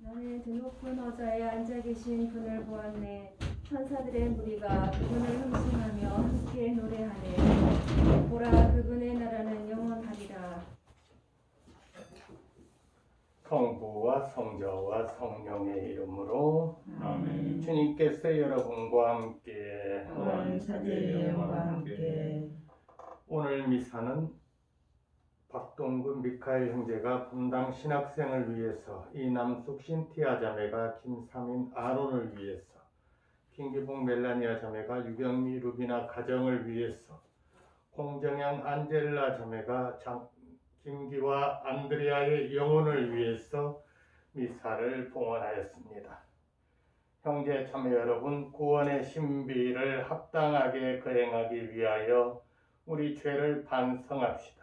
나는 드높은 허자에 앉아 계신 분을 보았네. 천사들의 무리가 그분을 흠숭하며 함께 노래하네. 보라, 그분의 나라는 영원하리라. 성부와 성자와 성령의 이름으로 아멘. 주님께서 여러분과 함께 또한 사제의 영과 함께 오늘 미사는 박동근 미카엘 형제가 분당 신학생을 위해서 이남숙 신티아 자매가 김삼인 아론을 위해서 김기봉 멜라니아 자매가 유경미 루비나 가정을 위해서 공정양 안젤라 자매가 김기와 안드레아의 영혼을 위해서 미사를 봉헌하였습니다. 형제 자매 여러분, 구원의 신비를 합당하게 거행하기 위하여 우리 죄를 반성합시다.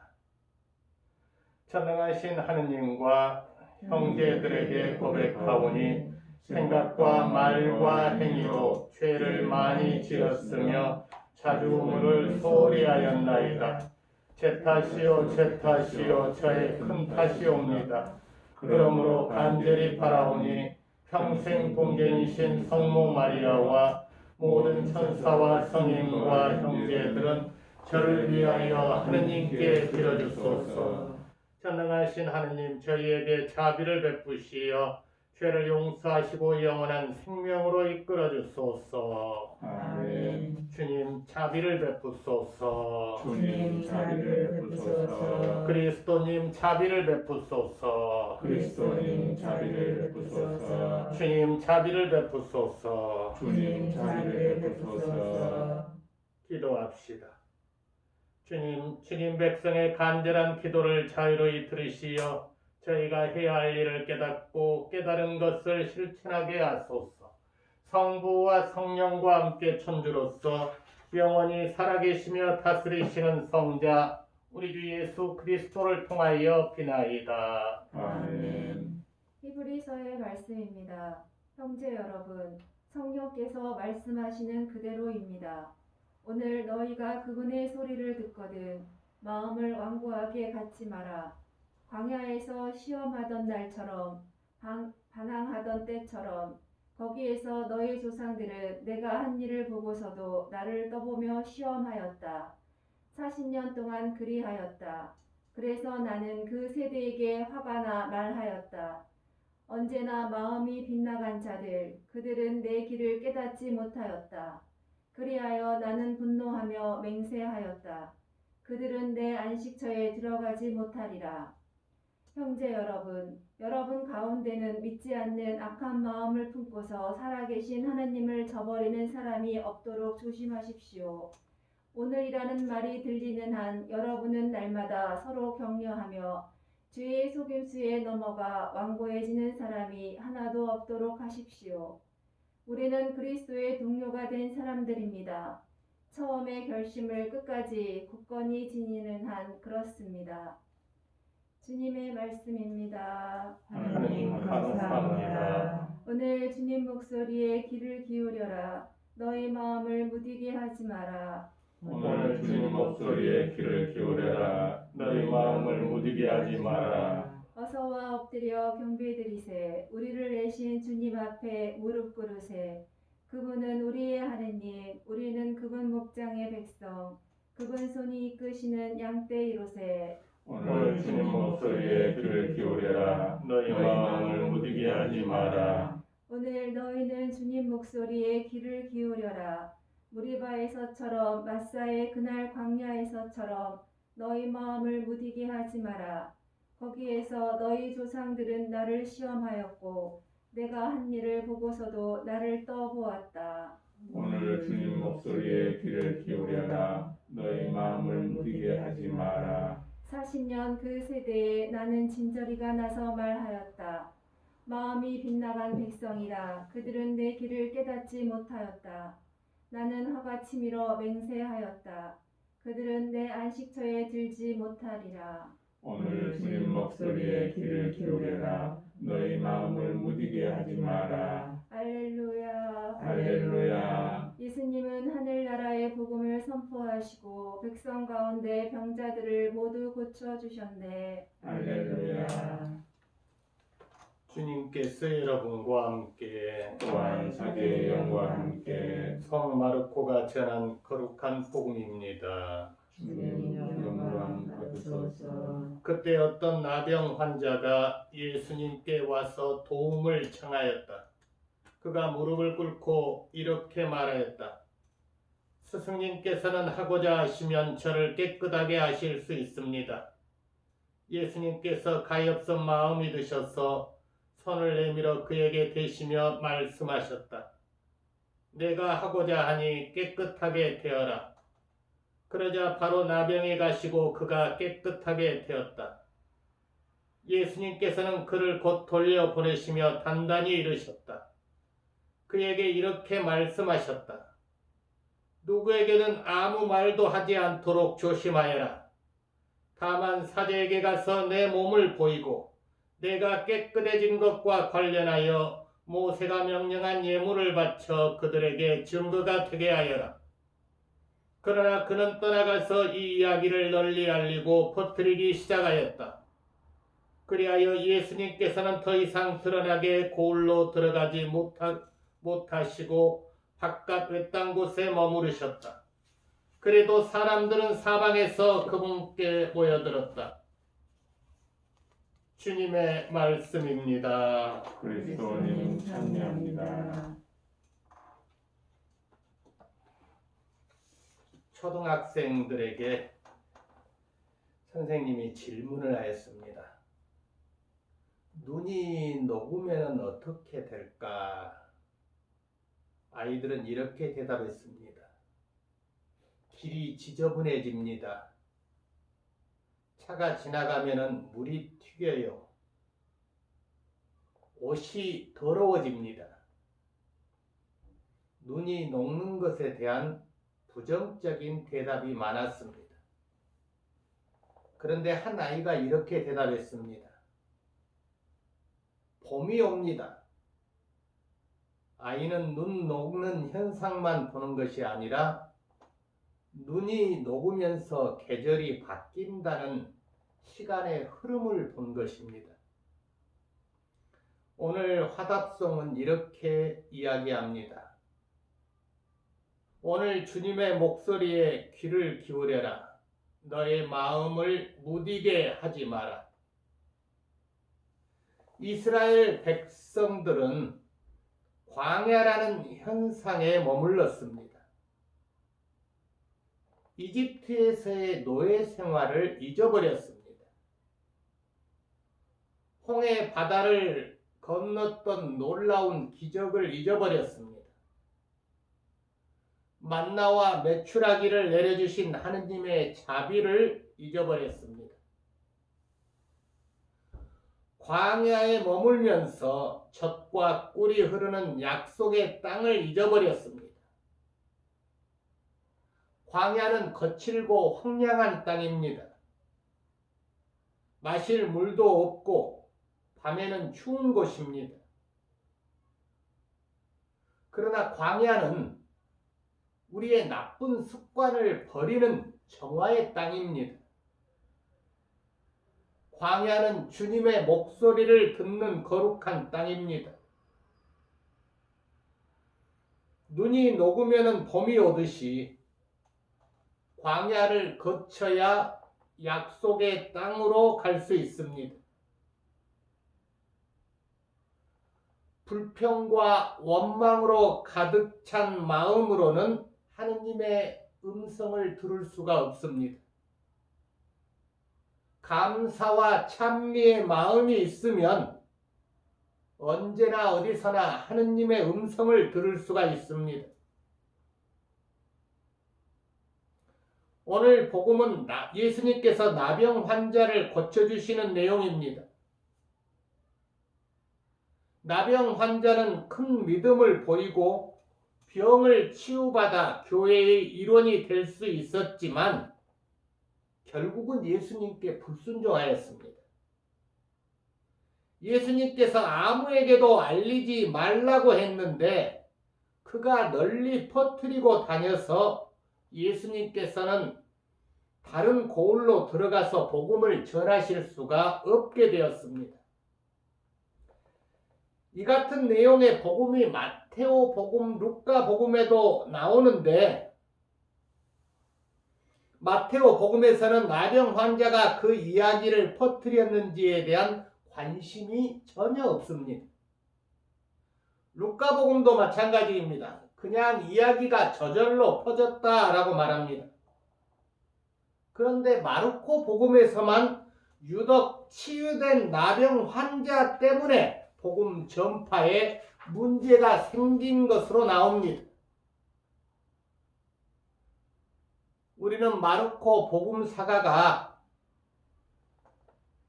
전능하신 하느님과 형제들에게 고백하오니 생각과 말과 행위로 죄를 많이 지었으며 자주음을 소홀히 하였나이다. 제 탓이요 제 탓이요 저의 큰 탓이옵니다. 그러므로 간절히 바라오니 평생 동정이신 성모 마리아와 모든 천사와 성인과 형제들은 저를 위하여 하느님께 빌어주소서. 전능하신 하느님, 저희에게 자비를 베푸시어 죄를 용서하시고 영원한 생명으로 이끌어 주소서. 아멘. 주님, 자비를 베푸소서. 주님 자비를 베푸소서. 그리스도님, 자비를 베푸소서. 그리스도님 자비를 베푸소서. 주님, 자비를 베푸소서. 주님 자비를 베푸소서. 기도합시다. 주님 백성의 간절한 기도를 자유로이 들으시어 저희가 해야 할 일을 깨닫고 깨달은 것을 실천하게 하소서. 성부와 성령과 함께 천주로서 영원히 살아계시며 다스리시는 성자 우리 주 예수 그리스도를 통하여 비나이다. 아멘. 히브리서의 말씀입니다. 형제 여러분, 성령께서 말씀하시는 그대로입니다. 오늘 너희가 그분의 소리를 듣거든 마음을 완고하게 갖지 마라. 광야에서 시험하던 날처럼 반항하던 때처럼 거기에서 너희 조상들은 내가 한 일을 보고서도 나를 떠보며 시험하였다. 40년 동안 그리하였다. 그래서 나는 그 세대에게 화가 나 말하였다. 언제나 마음이 빗나간 자들, 그들은 내 길을 깨닫지 못하였다. 그리하여 나는 분노하며 맹세하였다. 그들은 내 안식처에 들어가지 못하리라. 형제 여러분, 여러분 가운데는 믿지 않는 악한 마음을 품고서 살아계신 하느님을 저버리는 사람이 없도록 조심하십시오. 오늘이라는 말이 들리는 한 여러분은 날마다 서로 격려하며 죄의 속임수에 넘어가 완고해지는 사람이 하나도 없도록 하십시오. 우리는 그리스도의 동료가 된 사람들입니다. 처음의 결심을 끝까지 굳건히 지니는 한 그렇습니다. 주님의 말씀입니다. 하느님 감사합니다. 오늘 주님 목소리에 귀를 기울여라. 너희 마음을 무디게 하지 마라. 오늘 주님 목소리에 귀를 기울여라. 너희 마음을 무디게 하지 마라. 어서와 엎드려 경배드리세. 우리를 내신 주님 앞에 무릎 꿇으세. 그분은 우리의 하느님, 우리는 그분 목장의 백성, 그분 손이 이끄시는 양떼이로세. 오늘 주님 목소리에 귀를 기울여라. 너희 마음을 무디게 하지 마라. 오늘 너희는 주님 목소리에 귀를 기울여라. 무리바에서처럼 마사의 그날 광야에서처럼 너희 마음을 무디게 하지 마라. 거기에서 너희 조상들은 나를 시험하였고 내가 한 일을 보고서도 나를 떠보았다. 오늘 주님 목소리에 귀를 기울여라. 너희 마음을 무디게 하지 마라. 40년 그 세대에 나는 진저리가 나서 말하였다. 마음이 빗나간 백성이라. 그들은 내 길을 깨닫지 못하였다. 나는 화가 치밀어 맹세하였다. 그들은 내 안식처에 들지 못하리라. 오늘 주님 목소리에 귀를 기울여라. 너희 마음을 무디게 하지 마라. 할렐루야. 할렐루야. 예수님은 하늘나라의 복음을 선포하시고 백성 가운데 병자들을 모두 고쳐주셨네. 할렐루야. 주님께서 여러분과 함께 또한 사제의 영과 함께 성 마르코가 전한 거룩한 복음입니다. 주님 영광 받으소서. 그때 어떤 나병 환자가 예수님께 와서 도움을 청하였다. 그가 무릎을 꿇고 이렇게 말하였다. 스승님께서는 하고자 하시면 저를 깨끗하게 하실 수 있습니다. 예수님께서 가엾은 마음이 드셔서 손을 내밀어 그에게 대시며 말씀하셨다. 내가 하고자 하니 깨끗하게 되어라. 그러자 바로 나병이 가시고 그가 깨끗하게 되었다. 예수님께서는 그를 곧 돌려보내시며 단단히 이르셨다. 그에게 이렇게 말씀하셨다. 누구에게는 아무 말도 하지 않도록 조심하여라. 다만 사제에게 가서 내 몸을 보이고 내가 깨끗해진 것과 관련하여 모세가 명령한 예물을 바쳐 그들에게 증거가 되게 하여라. 그러나 그는 떠나가서 이 이야기를 널리 알리고 퍼뜨리기 시작하였다. 그리하여 예수님께서는 더 이상 드러나게 고을로 들어가지 못하시고 바깥 외딴 곳에 머무르셨다. 그래도 사람들은 사방에서 그분께 모여들었다. 주님의 말씀입니다. 그리스도님 찬미합니다. 초등학생들에게 선생님이 질문을 하였습니다. 눈이 녹으면 어떻게 될까? 아이들은 이렇게 대답했습니다. 길이 지저분해집니다. 차가 지나가면 물이 튀겨요. 옷이 더러워집니다. 눈이 녹는 것에 대한 부정적인 대답이 많았습니다. 그런데 한 아이가 이렇게 대답했습니다. 봄이 옵니다. 아이는 눈 녹는 현상만 보는 것이 아니라 눈이 녹으면서 계절이 바뀐다는 시간의 흐름을 본 것입니다. 오늘 화답송은 이렇게 이야기합니다. 오늘 주님의 목소리에 귀를 기울여라. 너의 마음을 무디게 하지 마라. 이스라엘 백성들은 광야라는 현상에 머물렀습니다. 이집트에서의 노예 생활을 잊어버렸습니다. 홍해 바다를 건넜던 놀라운 기적을 잊어버렸습니다. 만나와 메추라기를 내려주신 하느님의 자비를 잊어버렸습니다. 광야에 머물면서 젖과 꿀이 흐르는 약속의 땅을 잊어버렸습니다. 광야는 거칠고 황량한 땅입니다. 마실 물도 없고 밤에는 추운 곳입니다. 그러나 광야는 우리의 나쁜 습관을 버리는 정화의 땅입니다. 광야는 주님의 목소리를 듣는 거룩한 땅입니다. 눈이 녹으면 봄이 오듯이 광야를 거쳐야 약속의 땅으로 갈 수 있습니다. 불평과 원망으로 가득 찬 마음으로는 하느님의 음성을 들을 수가 없습니다. 감사와 찬미의 마음이 있으면 언제나 어디서나 하느님의 음성을 들을 수가 있습니다. 오늘 복음은 예수님께서 나병 환자를 고쳐주시는 내용입니다. 나병 환자는 큰 믿음을 보이고 병을 치유받아 교회의 일원이 될 수 있었지만 결국은 예수님께 불순종하였습니다. 예수님께서 아무에게도 알리지 말라고 했는데 그가 널리 퍼뜨리고 다녀서 예수님께서는 다른 고을로 들어가서 복음을 전하실 수가 없게 되었습니다. 이 같은 내용의 복음이 마테오 복음, 루카 복음에도 나오는데 마테오 복음에서는 나병 환자가 그 이야기를 퍼뜨렸는지에 대한 관심이 전혀 없습니다. 루카 복음도 마찬가지입니다. 그냥 이야기가 저절로 퍼졌다라고 말합니다. 그런데 마르코 복음에서만 유독 치유된 나병 환자 때문에 복음 전파에 문제가 생긴 것으로 나옵니다. 우리는 마르코 복음사가가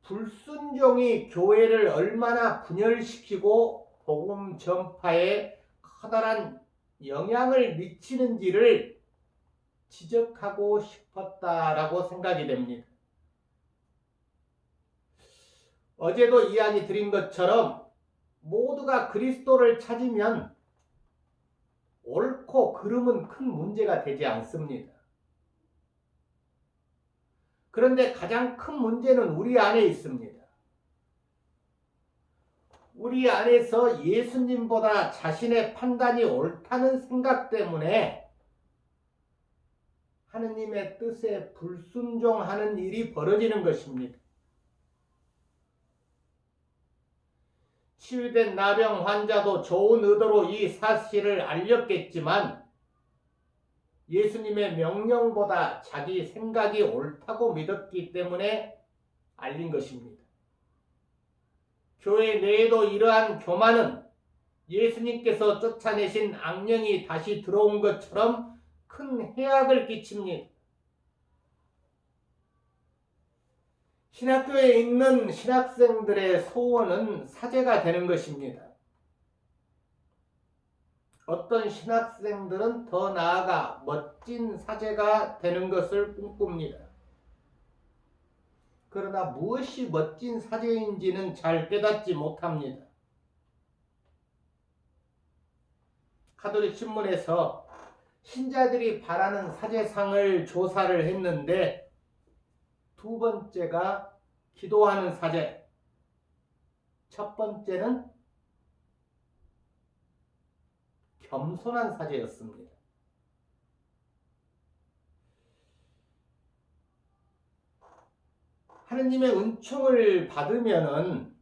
불순종이 교회를 얼마나 분열시키고 복음 전파에 커다란 영향을 미치는지를 지적하고 싶었다라고 생각이 됩니다. 어제도 이야기 드린 것처럼 모두가 그리스도를 찾으면 옳고 그름은 큰 문제가 되지 않습니다. 그런데 가장 큰 문제는 우리 안에 있습니다. 우리 안에서 예수님보다 자신의 판단이 옳다는 생각 때문에 하느님의 뜻에 불순종하는 일이 벌어지는 것입니다. 치유된 나병 환자도 좋은 의도로 이 사실을 알렸겠지만 예수님의 명령보다 자기 생각이 옳다고 믿었기 때문에 알린 것입니다. 교회 내에도 이러한 교만은 예수님께서 쫓아내신 악령이 다시 들어온 것처럼 큰 해악을 끼칩니다. 신학교에 있는 신학생들의 소원은 사제가 되는 것입니다. 어떤 신학생들은 더 나아가 멋진 사제가 되는 것을 꿈꿉니다. 그러나 무엇이 멋진 사제인지는 잘 깨닫지 못합니다. 가톨릭 신문에서 신자들이 바라는 사제상을 조사를 했는데 두 번째가 기도하는 사제, 첫 번째는 겸손한 사제였습니다. 하느님의 은총을 받으면은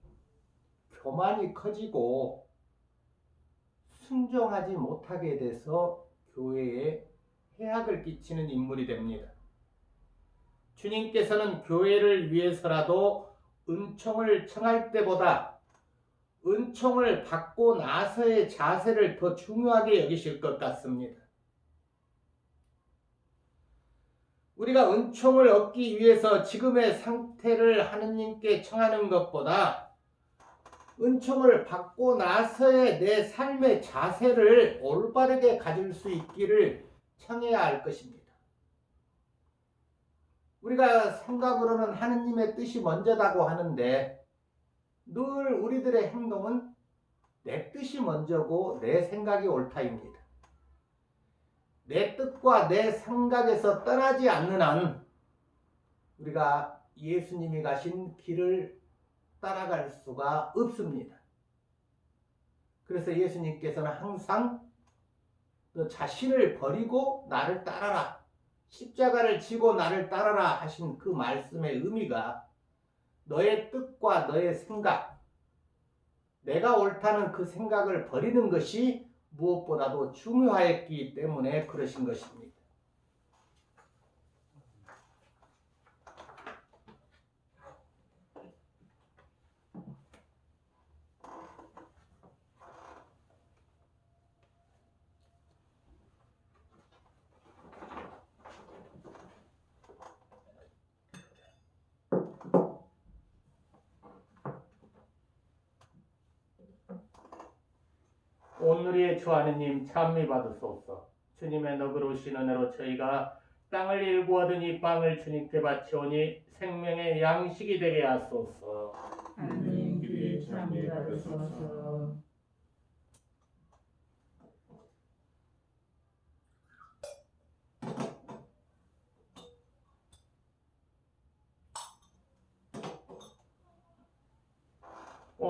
교만이 커지고 순종하지 못하게 돼서 교회에 해악을 끼치는 인물이 됩니다. 주님께서는 교회를 위해서라도 은총을 청할 때보다 은총을 받고 나서의 자세를 더 중요하게 여기실 것 같습니다. 우리가 은총을 얻기 위해서 지금의 상태를 하느님께 청하는 것보다 은총을 받고 나서의 내 삶의 자세를 올바르게 가질 수 있기를 청해야 할 것입니다. 우리가 생각으로는 하느님의 뜻이 먼저다고 하는데 늘 우리들의 행동은 내 뜻이 먼저고 내 생각이 옳다입니다. 내 뜻과 내 생각에서 떠나지 않는 한 우리가 예수님이 가신 길을 따라갈 수가 없습니다. 그래서 예수님께서는 항상 너 자신을 버리고 나를 따라라, 십자가를 지고 나를 따라라 하신 그 말씀의 의미가 너의 뜻과 너의 생각, 내가 옳다는 그 생각을 버리는 것이 무엇보다도 중요하였기 때문에 그러신 것입니다. 오늘의 주 하느님 찬미 받으소서. 주님의 너그러우신 은혜로 저희가 땅을 일구하던 이 빵을 주님께 바치오니 생명의 양식이 되게 하소서. 하느님 그의 찬미 받으소서.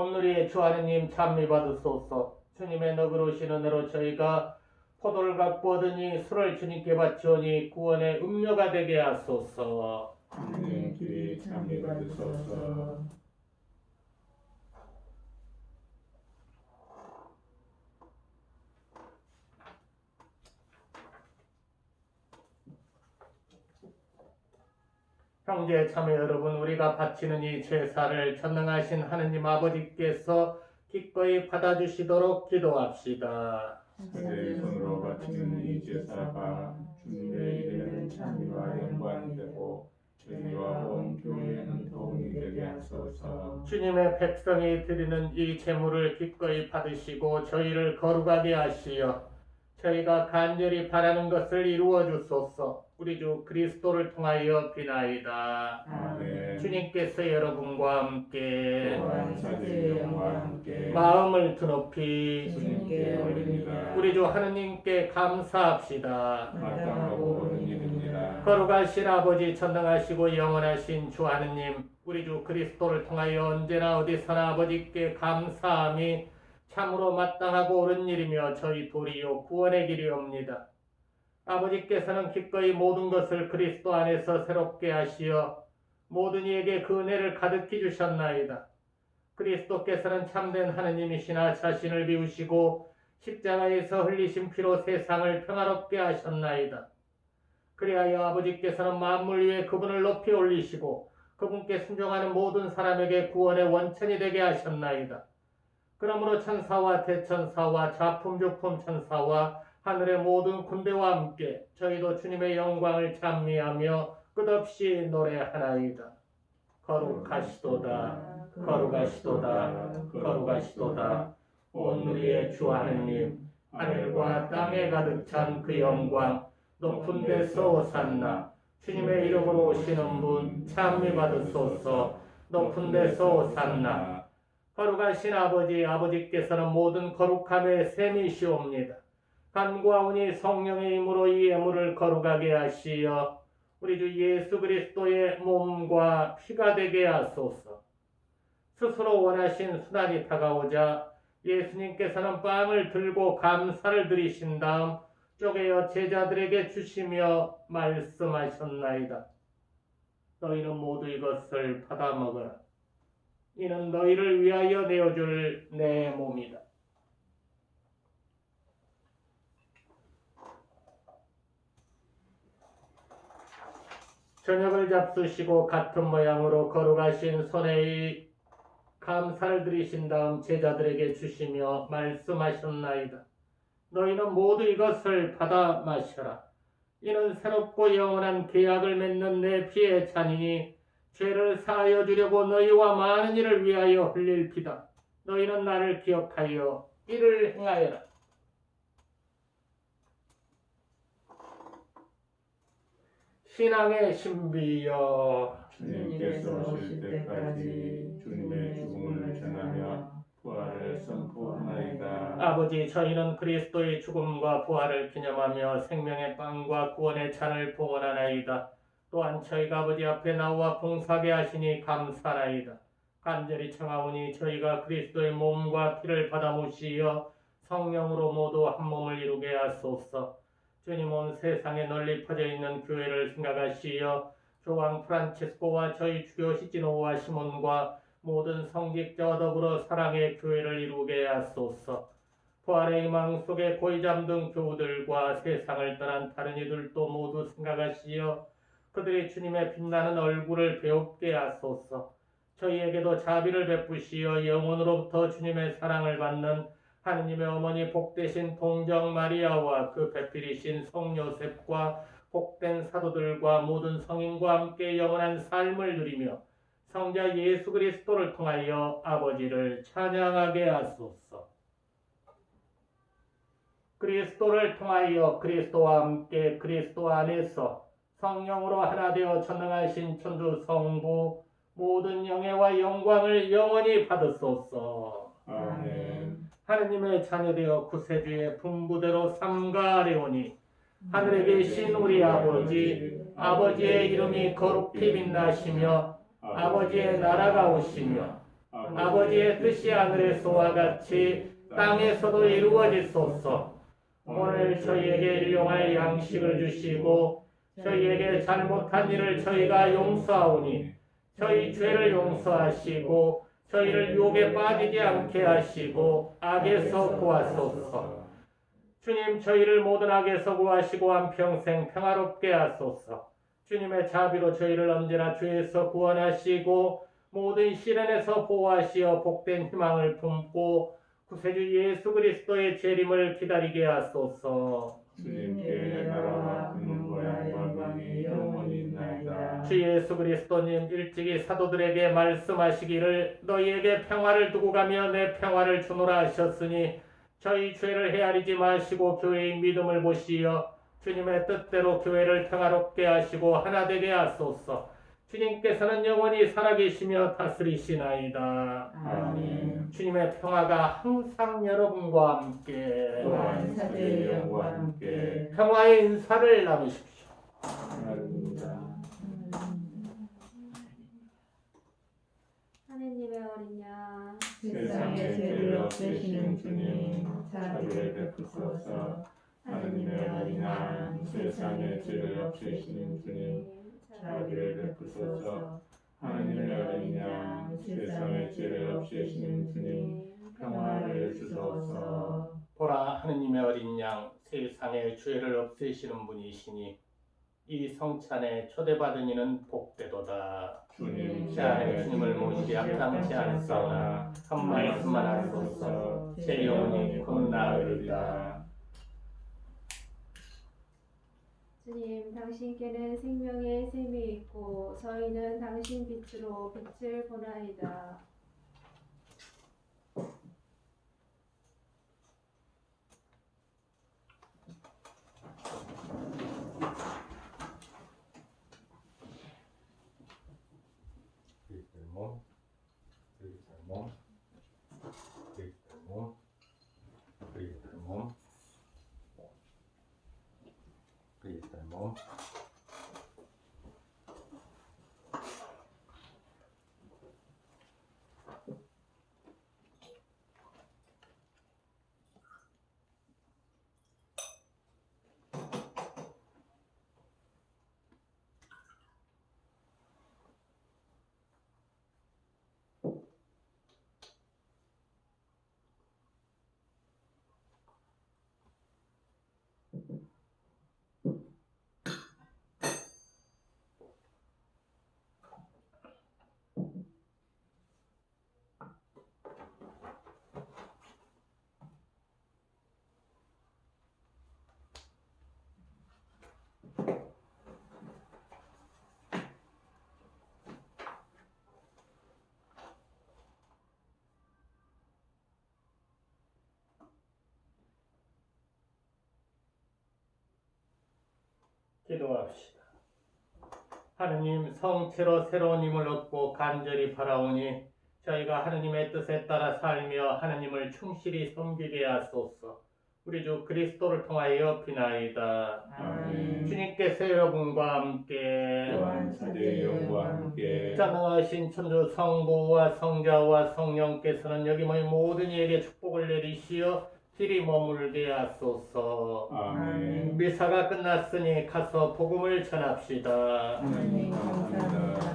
오늘의 주 하느님 찬미 받으소서. 주님의 너그러우신 은혜로 저희가 포도를 갖고 얻으니 술을 주님께 바치오니 구원의 음료가 되게 하소서. 하느님 주의 찬미 받으소서. 형제 자매 여러분, 우리가 바치는 이 제사를 전능하신 하느님 아버지께서 기꺼이 받아주시도록 기도합시다. 내 손으로 바치는 이 제사가 주님의 이름에는 찬미와 영광이 되고 저희와 온 교회에는 도움이 되게 하소서. 주님의 백성이 드리는 이 제물을 기꺼이 받으시고 저희를 거룩하게 하시어 저희가 간절히 바라는 것을 이루어 주소서. 우리 주 그리스도를 통하여 비나이다. 아멘. 주님께서 여러분과 함께 또한 사제의 영과 함께 마음을 드높이 주님께 올립니다. 우리 주 하느님께 감사합시다. 마땅하고 옳은 일입니다. 거룩하신 아버지, 전능하시고 영원하신 주 하느님, 우리 주 그리스도를 통하여 언제나 어디서나 아버지께 감사함이 참으로 마땅하고 옳은 일이며 저희 도리요 구원의 길이옵니다. 아버지께서는 기꺼이 모든 것을 그리스도 안에서 새롭게 하시어 모든 이에게 그 은혜를 가득히 주셨나이다. 그리스도께서는 참된 하느님이시나 자신을 비우시고 십자가에서 흘리신 피로 세상을 평화롭게 하셨나이다. 그리하여 아버지께서는 만물 위에 그분을 높이 올리시고 그분께 순종하는 모든 사람에게 구원의 원천이 되게 하셨나이다. 그러므로 천사와 대천사와 좌품조품 천사와 하늘의 모든 군대와 함께 저희도 주님의 영광을 찬미하며 끝없이 노래하나이다. 거룩하시도다, 거룩하시도다, 거룩하시도다. 오늘의 주 하느님, 하늘과 땅에 가득 찬 그 영광, 높은 데서 오산나. 주님의 이름으로 오시는 분 찬미 받으소서. 높은 데서 오산나. 거룩하신 아버지, 아버지께서는 모든 거룩함의 셈이시옵니다. 간구하오니 성령의 힘으로 이 예물을 거룩하게 하시어 우리 주 예수 그리스도의 몸과 피가 되게 하소서. 스스로 원하신 순환이 다가오자 예수님께서는 빵을 들고 감사를 드리신 다음 쪼개어 제자들에게 주시며 말씀하셨나이다. 너희는 모두 이것을 받아 먹어라. 이는 너희를 위하여 내어줄 내 몸이다. 저녁을 잡수시고 같은 모양으로 거룩하신 손에 감사를 드리신 다음 제자들에게 주시며 말씀하셨나이다. 너희는 모두 이것을 받아 마셔라. 이는 새롭고 영원한 계약을 맺는 내 피의 잔이니 죄를 사하여 주려고 너희와 많은 이를 위하여 흘릴 피다. 너희는 나를 기억하여 이를 행하여라. 신앙의 신비여, 주님께서 오실 때까지 주님의 죽음을 전하며 부활을 선포하나이다. 아버지, 저희는 그리스도의 죽음과 부활을 기념하며 생명의 빵과 구원의 잔을 봉헌하나이다. 또한 저희가 아버지 앞에 나와 봉사하게 하시니 감사나이다. 간절히 청하오니 저희가 그리스도의 몸과 피를 받아 모시어 성령으로 모두 한 몸을 이루게 하소서. 주님, 온 세상에 널리 퍼져 있는 교회를 생각하시어 교황 프란체스코와 저희 주교 시지노와 시몬과 모든 성직자와 더불어 사랑의 교회를 이루게 하소서. 부활의 희망 속에 고이 잠든 교우들과 세상을 떠난 다른 이들도 모두 생각하시어 그들이 주님의 빛나는 얼굴을 배웁게 하소서. 저희에게도 자비를 베푸시어 영원으로부터 주님의 사랑을 받는 하느님의 어머니 복되신 동정 마리아와 그 배필이신 성 요셉과 복된 사도들과 모든 성인과 함께 영원한 삶을 누리며 성자 예수 그리스도를 통하여 아버지를 찬양하게 하소서. 그리스도를 통하여 그리스도와 함께 그리스도 안에서 성령으로 하나 되어 전능하신 천주 성부 모든 영예와 영광을 영원히 받으소서. 아멘. 하느님의 자녀되어 구세주의 분부대로 삼가하려니 하늘에 계신 우리 아버지, 아버지의 이름이 거룩히 빛나시며 아버지의 나라가 오시며 아버지의 뜻이 하늘에서와 같이 땅에서도 이루어지소서. 오늘 저희에게 일용할 양식을 주시고 저희에게 잘못한 일을 저희가 용서하오니 저희 죄를 용서하시고 저희를 유혹에 빠지지 않게 하시고 악에서 구하소서. 주님, 저희를 모든 악에서 구하시고 한평생 평화롭게 하소서. 주님의 자비로 저희를 언제나 죄에서 구원하시고 모든 시련에서 보호하시어 복된 희망을 품고 구세주 예수 그리스도의 재림을 기다리게 하소서. 주님께 나라와 근원과 영광이 영원히 있나이다. 주 예수 그리스도님 일찍이 사도들에게 말씀하시기를 너희에게 평화를 두고 가며 내 평화를 주노라 하셨으니 저희 죄를 헤아리지 마시고 교회의 믿음을 보시어 주님의 뜻대로 교회를 평화롭게 하시고 하나 되게 하소서. 주님께서는 영원히 살아계시며 다스리시나이다. 아멘. 주님의 평화가 항상 여러분과 함께 또한 사제의 영과 함께 평화의 인사를 나누십시오. 하나님입니다. 하느님의 어린 양 세상의 죄를 없애시는 주님, 자비를 베푸소서. 하느님의 어린 양, 세상의 죄를 없애시는 주님, 자비를 베푸소서. 하느님의 어린 양, 세상의 죄를 없애시는 주님, 평화를 주소서. 보라, 하느님의 어린 양, 세상의 죄를 없애시는 분이시니 이 성찬에 초대받은 이는 복되도다. 주님, 제 안에 주님을 모시기 합당치 않사오나 한 말씀만 하소서. 제 영혼이 곧 나으리다. 주님, 당신께는 생명의 샘이 있고 저희는 당신 빛으로 빛을 보나이다. 그리스도의 몸, 그리스도의 몸, 그리스도의 몸, 그리스도의 몸, 그리스도의 몸. 기도합시다. 하느님, 성체로 새로운 힘을 얻고 간절히 바라오니 저희가 하느님의 뜻에 따라 살며 하느님을 충실히 섬기게 하소서. 우리 주 그리스도를 통하여 비나이다. 아멘. 주님께서 여러분과 함께 또한 사제의 영과 함께 전능하신 천주 성부와 성자와 성령께서는 여기 모인 모든 이에게 축복을 내리시어 길이 머물게 하소서. 아멘. 미사가 끝났으니 가서 복음을 전합시다. 하나님 감사합니다.